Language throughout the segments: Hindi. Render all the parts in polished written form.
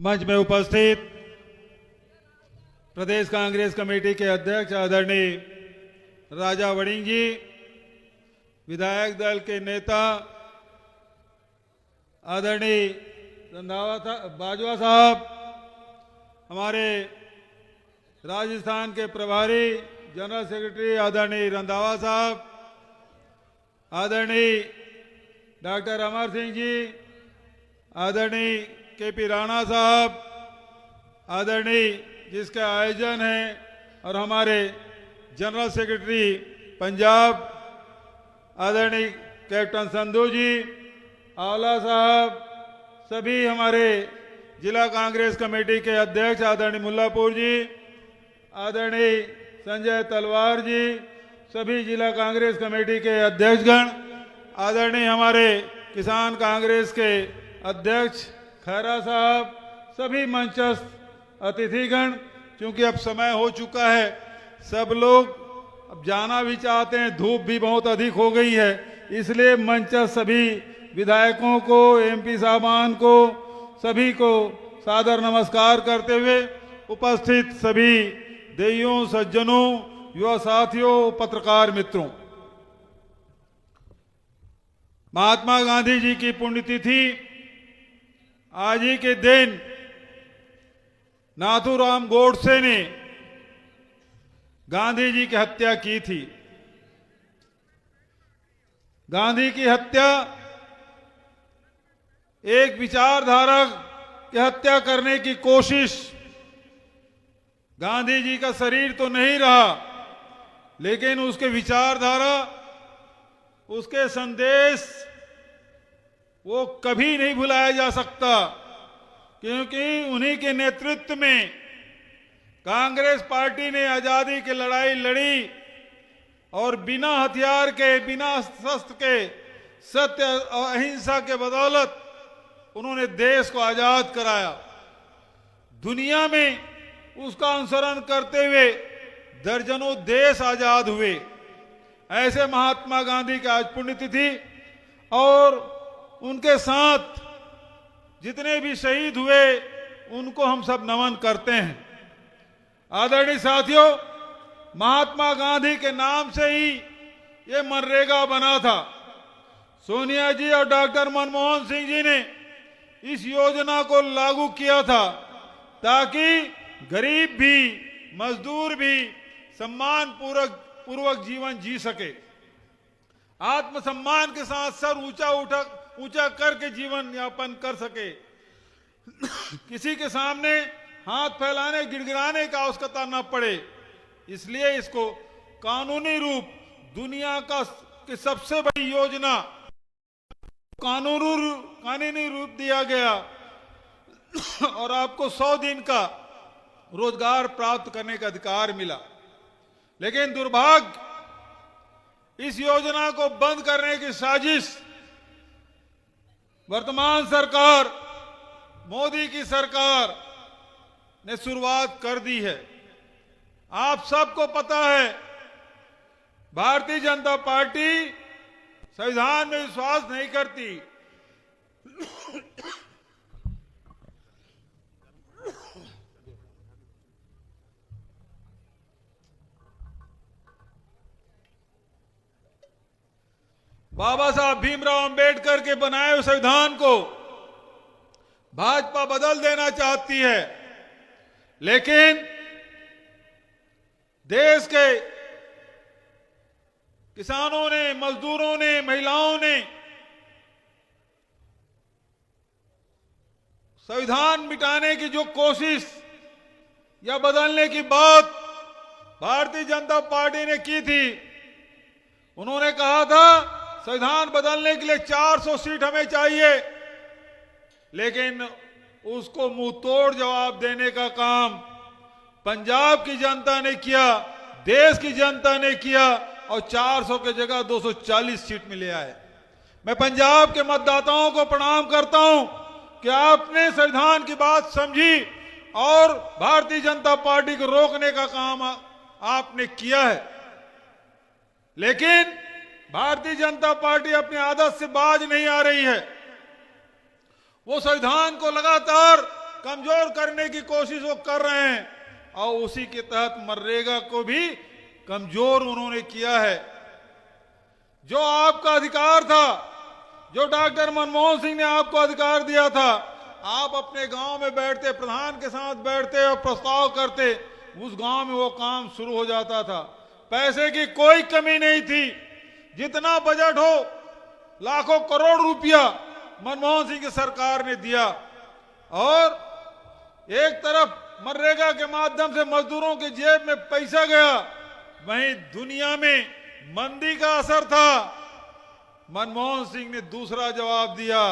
मंच में उपस्थित प्रदेश कांग्रेस कमेटी के अध्यक्ष आदरणीय राजा वड़िंग जी, विधायक दल के नेता आदरणीय बाजवा साहब, हमारे राजस्थान के प्रभारी जनरल सेक्रेटरी आदरणीय रंधावा साहब, आदरणीय डॉक्टर अमर सिंह जी, आदरणीय केपी राणा साहब, आदरणीय जिसका आयोजन है, और हमारे जनरल सेक्रेटरी पंजाब आदरणीय कैप्टन संधू जी, आंवला साहब, सभी हमारे जिला कांग्रेस कमेटी के अध्यक्ष आदरणीय मुल्लापुर जी, आदरणीय संजय तलवार जी, सभी जिला कांग्रेस कमेटी के अध्यक्षगण, आदरणीय हमारे किसान कांग्रेस के अध्यक्ष खैरा साहब, सभी मंचस्थ अतिथिगण। क्योंकि अब समय हो चुका है, सब लोग अब जाना भी चाहते हैं, धूप भी बहुत अधिक हो गई है, इसलिए मंचस्थ सभी विधायकों को, एमपी साहबान को, सभी को सादर नमस्कार करते हुए उपस्थित सभी देवियों, सज्जनों, युवा साथियों, पत्रकार मित्रों, महात्मा गांधी जी की पुण्यतिथि आज ही के दिन नाथूराम गोडसे ने गांधी जी की हत्या की थी। गांधी की हत्या एक विचारधारा की हत्या करने की कोशिश। गांधी जी का शरीर तो नहीं रहा, लेकिन उसके विचारधारा, उसके संदेश वो कभी नहीं भुलाया जा सकता, क्योंकि उन्हीं के नेतृत्व में कांग्रेस पार्टी ने आजादी की लड़ाई लड़ी और बिना हथियार के, बिना शस्त्र के, सत्य और अहिंसा के बदौलत उन्होंने देश को आजाद कराया। दुनिया में उसका अनुसरण करते हुए दर्जनों देश आजाद हुए। ऐसे महात्मा गांधी की आज पुण्यतिथि, और उनके साथ जितने भी शहीद हुए उनको हम सब नमन करते हैं। आदरणीय साथियों, महात्मा गांधी के नाम से ही ये मनरेगा बना था। सोनिया जी और डॉक्टर मनमोहन सिंह जी ने इस योजना को लागू किया था ताकि गरीब भी, मजदूर भी सम्मान पूर्वक जीवन जी सके, आत्मसम्मान के साथ सर ऊंचा करके जीवन यापन कर सके, किसी के सामने हाथ फैलाने, गिड़गिड़ाने की आवश्यकता न पड़े। इसलिए इसको कानूनी रूप, दुनिया की सबसे बड़ी योजना कानूनी रूप दिया गया और आपको 100 दिन का रोजगार प्राप्त करने का अधिकार मिला। लेकिन दुर्भाग्य, इस योजना को बंद करने की साजिश वर्तमान सरकार, मोदी की सरकार ने शुरुआत कर दी है। आप सबको पता है, भारतीय जनता पार्टी संविधान में विश्वास नहीं करती। बाबा साहब भीमराव अंबेडकर के बनाए हुए संविधान को भाजपा बदल देना चाहती है, लेकिन देश के किसानों ने, मजदूरों ने, महिलाओं ने संविधान मिटाने की जो कोशिश या बदलने की बात भारतीय जनता पार्टी ने की थी, उन्होंने कहा था संविधान बदलने के लिए 400 सीट हमें चाहिए, लेकिन उसको मुंह तोड़ जवाब देने का काम पंजाब की जनता ने किया, देश की जनता ने किया, और 400 के जगह 240 सीट में ले आए। मैं पंजाब के मतदाताओं को प्रणाम करता हूं कि आपने संविधान की बात समझी और भारतीय जनता पार्टी को रोकने का काम आपने किया है। लेकिन भारतीय जनता पार्टी अपनी आदत से बाज नहीं आ रही है। वो संविधान को लगातार कमजोर करने की कोशिश वो कर रहे हैं और उसी के तहत मनरेगा को भी कमजोर उन्होंने किया है। जो आपका अधिकार था, जो डॉक्टर मनमोहन सिंह ने आपको अधिकार दिया था, आप अपने गांव में बैठते, प्रधान के साथ बैठते और प्रस्ताव करते, उस गांव में वो काम शुरू हो जाता था। पैसे की कोई कमी नहीं थी, जितना बजट हो लाखों करोड़ रुपया मनमोहन सिंह की सरकार ने दिया। और एक तरफ मनरेगा के माध्यम से मजदूरों के जेब में पैसा गया, वहीं दुनिया में मंदी का असर था। मनमोहन सिंह ने दूसरा जवाब दिया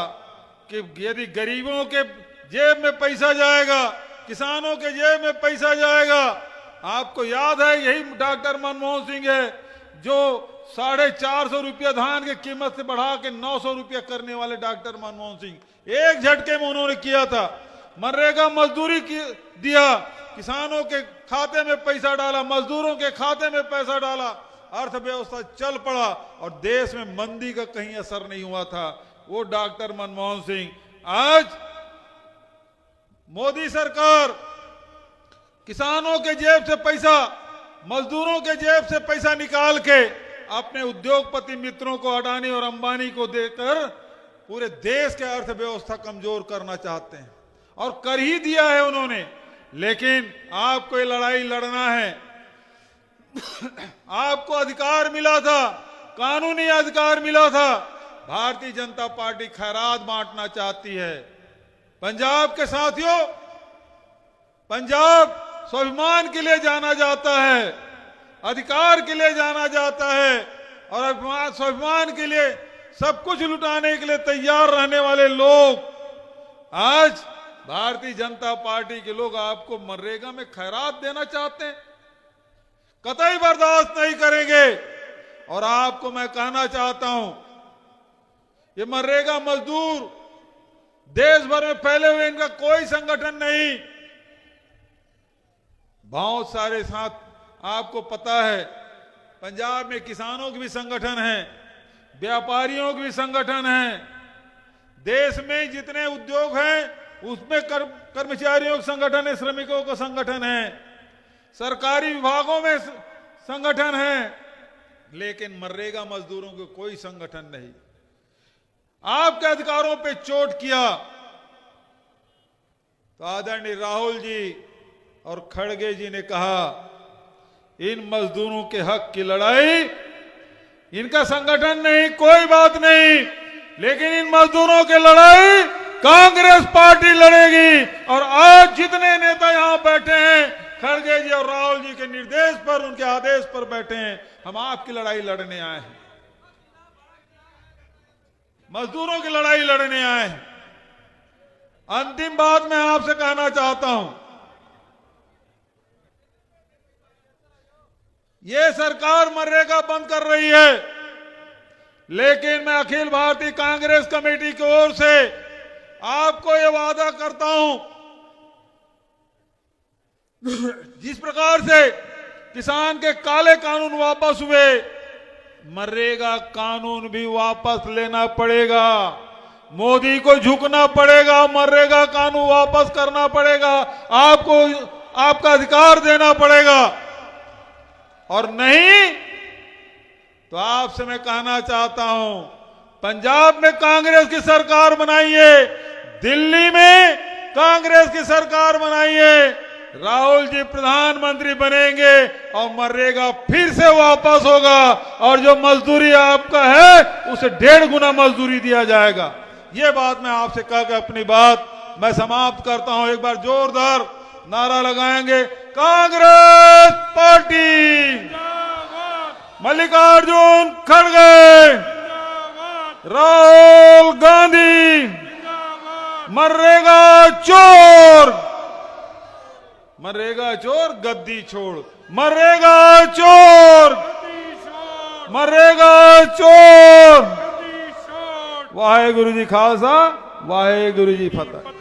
कि यदि गरीबों के जेब में पैसा जाएगा, किसानों के जेब में पैसा जाएगा। आपको याद है यही डॉक्टर मनमोहन सिंह है जो 450 रुपया धान की कीमत से बढ़ा के 900 रुपया करने वाले डॉक्टर मनमोहन सिंह एक झटके में उन्होंने किया था। मनरेगा मजदूरी दिया, किसानों के खाते में पैसा डाला, मजदूरों के खाते में पैसा डाला, अर्थव्यवस्था चल पड़ा और देश में मंदी का कहीं असर नहीं हुआ था। वो डॉक्टर मनमोहन सिंह आज मोदी सरकार किसानों के जेब से पैसा, मजदूरों के जेब से पैसा निकाल के अपने उद्योगपति मित्रों को, अडानी और अंबानी को देकर पूरे देश के अर्थव्यवस्था कमजोर करना चाहते हैं और कर ही दिया है उन्होंने। लेकिन आपको ये लड़ाई लड़ना है। आपको अधिकार मिला था, कानूनी अधिकार मिला था। भारतीय जनता पार्टी खैरात बांटना चाहती है। पंजाब के साथियों, पंजाब स्वाभिमान के लिए जाना जाता है, अधिकार के लिए जाना जाता है और स्वाभिमान के लिए सब कुछ लुटाने के लिए तैयार रहने वाले लोग, आज भारतीय जनता पार्टी के लोग आपको मनरेगा में खैरात देना चाहते हैं। कतई बर्दाश्त नहीं करेंगे। और आपको मैं कहना चाहता हूं, ये मनरेगा मजदूर देश भर में फैले हुए, इनका कोई संगठन नहीं। बहुत सारे साथ आपको पता है, पंजाब में किसानों के भी संगठन हैं, व्यापारियों के भी संगठन हैं, देश में जितने उद्योग हैं उसमें कर्मचारियों के संगठन है, श्रमिकों का संगठन है, सरकारी विभागों में संगठन है, लेकिन मनरेगा मजदूरों के कोई संगठन नहीं। आपके अधिकारों पे चोट किया तो आदरणीय राहुल जी और खड़गे जी ने कहा इन मजदूरों के हक की लड़ाई इनका संगठन नहीं, कोई बात नहीं, लेकिन इन मजदूरों की लड़ाई कांग्रेस पार्टी लड़ेगी। और आज जितने नेता यहां बैठे हैं, खड़गे जी और राहुल जी के निर्देश पर, उनके आदेश पर बैठे हैं, हम आपकी लड़ाई लड़ने आए हैं, मजदूरों की लड़ाई लड़ने आए हैं। अंतिम बात मैं आपसे कहना चाहता हूं, ये सरकार मनरेगा बंद कर रही है, लेकिन मैं अखिल भारतीय कांग्रेस कमेटी की ओर से आपको यह वादा करता हूं, जिस प्रकार से किसान के काले कानून वापस हुए, मनरेगा कानून भी वापस लेना पड़ेगा। मोदी को झुकना पड़ेगा, मनरेगा कानून वापस करना पड़ेगा, आपको आपका अधिकार देना पड़ेगा। और नहीं तो आपसे मैं कहना चाहता हूं, पंजाब में कांग्रेस की सरकार बनाइए, दिल्ली में कांग्रेस की सरकार बनाइए, राहुल जी प्रधानमंत्री बनेंगे और मनरेगा फिर से वापस होगा और जो मजदूरी आपका है उसे 1.5 गुना मजदूरी दिया जाएगा। ये बात मैं आपसे कह के अपनी बात मैं समाप्त करता हूं। एक बार जोरदार नारा लगाएंगे, कांग्रेस पार्टी, मल्लिकार्जुन खड़गे, राहुल गांधी, मनरेगा चोर, मनरेगा चोर गद्दी छोड़, मनरेगा चोर, मनरेगा चोर। वाहेगुरु जी खालसा, वाहेगुरु जी फतेह।